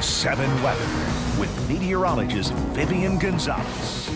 7 weather with meteorologist Vivian Gonzalez.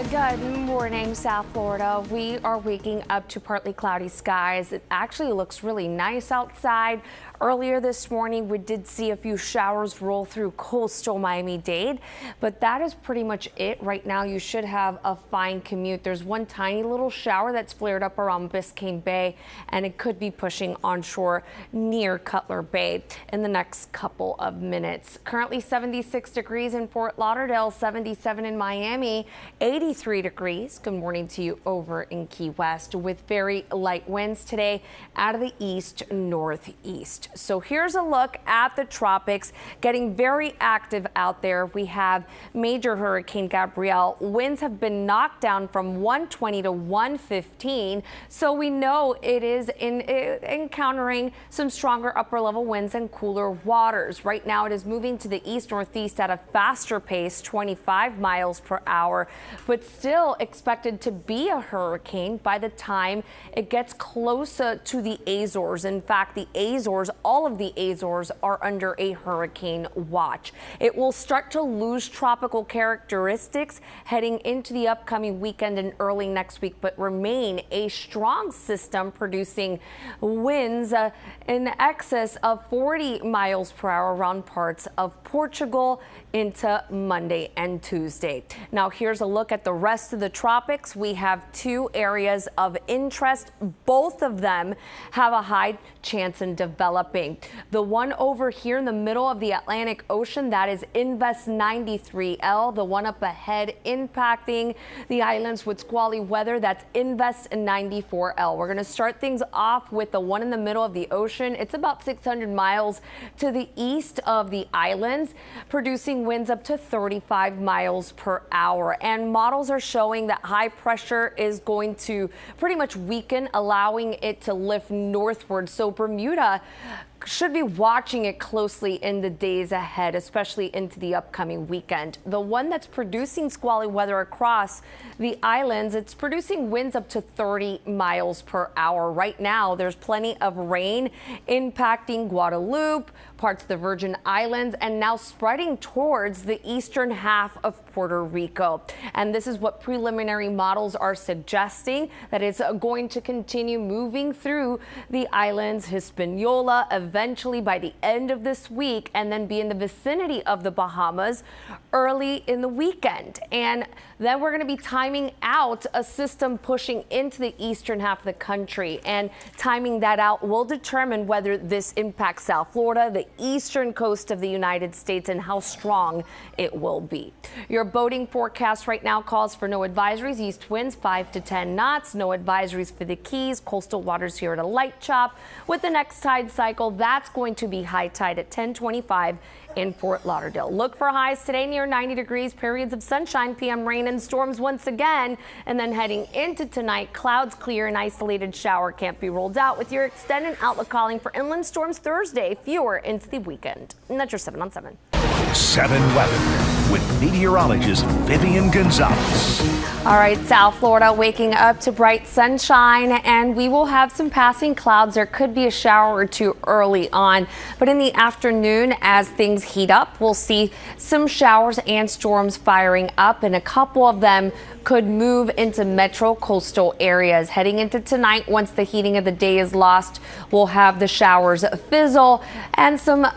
Good morning, South Florida. We are waking up to partly cloudy skies. It actually looks really nice outside. Earlier this morning, we did see a few showers roll through coastal Miami-Dade, but that is pretty much it. Right now, you should have a fine commute. There's one tiny little shower that's flared up around Biscayne Bay, and it could be pushing onshore near Cutler Bay in the next couple of minutes. Currently 76 degrees in Fort Lauderdale, 77 in Miami, 83 degrees. Good morning to you over in Key West with very light winds today out of the east northeast. So here's a look at the tropics getting very active out there. We have major Hurricane Gabrielle. Winds have been knocked down from 120 to 115. So we know it is encountering some stronger upper level winds and cooler waters. Right now it is moving to the east northeast at a faster pace, 25 miles per hour, but still expected to be a hurricane by the time it gets closer to the Azores. In fact, the Azores, all of the Azores are under a hurricane watch. It will start to lose tropical characteristics heading into the upcoming weekend and early next week, but remain a strong system producing winds in excess of 40 miles per hour around parts of Portugal into Monday and Tuesday. Now here's a look at the rest of the tropics. We have two areas of interest. Both of them have a high chance in developing. The one over here in the middle of the Atlantic Ocean, that is Invest 93L. The one up ahead impacting the islands with squally weather, that's Invest 94L. We're going to start things off with the one in the middle of the ocean. It's about 600 miles to the east of the islands, producing winds up to 35 miles per hour. And models are showing that high pressure is going to pretty much weaken, allowing it to lift northward. So Bermuda should be watching it closely in the days ahead, especially into the upcoming weekend. The one that's producing squally weather across the islands, it's producing winds up to 30 miles per hour. Right now, there's plenty of rain impacting Guadeloupe, parts of the Virgin Islands, and now spreading towards the eastern half of Puerto Rico. And this is what preliminary models are suggesting, that it's going to continue moving through the islands, Hispaniola, eventually by the end of this week, and then be in the vicinity of the Bahamas early in the weekend. And then we're going to be timing out a system pushing into the eastern half of the country, and timing that out will determine whether this impacts South Florida, the eastern coast of the United States, and how strong it will be. Your boating forecast right now calls for no advisories, east winds 5 to 10 knots, no advisories for the Keys, coastal waters here at a light chop. With the next tide cycle, that's going to be high tide at 10:25 in Fort Lauderdale. Look for highs today near 90 degrees, periods of sunshine, PM rain and storms once again. And then heading into tonight, clouds clear, an isolated shower can't be ruled out, with your extended outlook calling for inland storms Thursday, fewer into the weekend. And that's your 7 on 7. 7 weather with meteorologist Vivian Gonzalez. All right, South Florida waking up to bright sunshine, and we will have some passing clouds. There could be a shower or two early on, but in the afternoon, as things heat up, we'll see some showers and storms firing up, and a couple of them could move into metro coastal areas. Heading into tonight, once the heating of the day is lost, we'll have the showers fizzle and some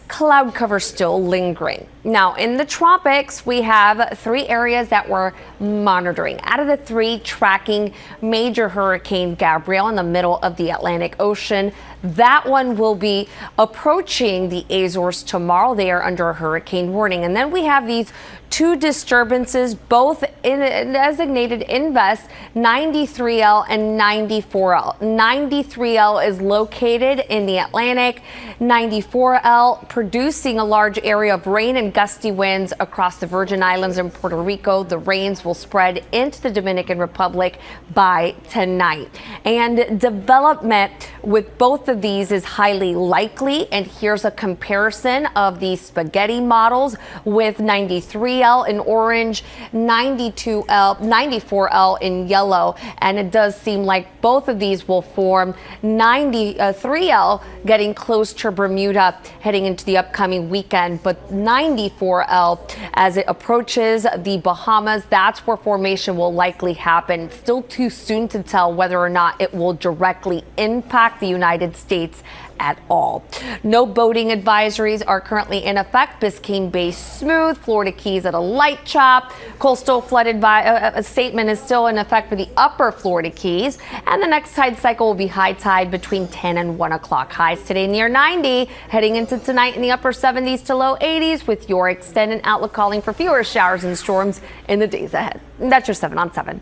cloud cover still lingering. Now, in the tropics, we have 3 areas that we're monitoring. Out of the 3, tracking major Hurricane Gabrielle in the middle of the Atlantic Ocean. That one will be approaching the Azores tomorrow. They are under a hurricane warning. And then we have these 2 disturbances, both in designated Invest 93L and 94L. 93L is located in the Atlantic. 94L producing a large area of rain and gusty winds across the Virgin Islands and Puerto Rico. The rains will spread into the Dominican Republic by tonight. And development with both of these is highly likely, and here's a comparison of the spaghetti models with 93L in orange, 92L, 94L in yellow, and it does seem like both of these will form 93L getting close to Bermuda heading into the upcoming weekend, but 94L as it approaches the Bahamas, that's where formation will likely happen. Still too soon to tell whether or not it will directly impact the United States at all. No boating advisories are currently in effect. Biscayne Bay smooth, Florida Keys at a light chop. Coastal flood statement is still in effect for the upper Florida Keys, and the next tide cycle will be high tide between 10 and 1 o'clock. Highs today near 90, heading into tonight in the upper 70s to low 80s, with your extended outlook calling for fewer showers and storms in the days ahead. That's your 7 on 7.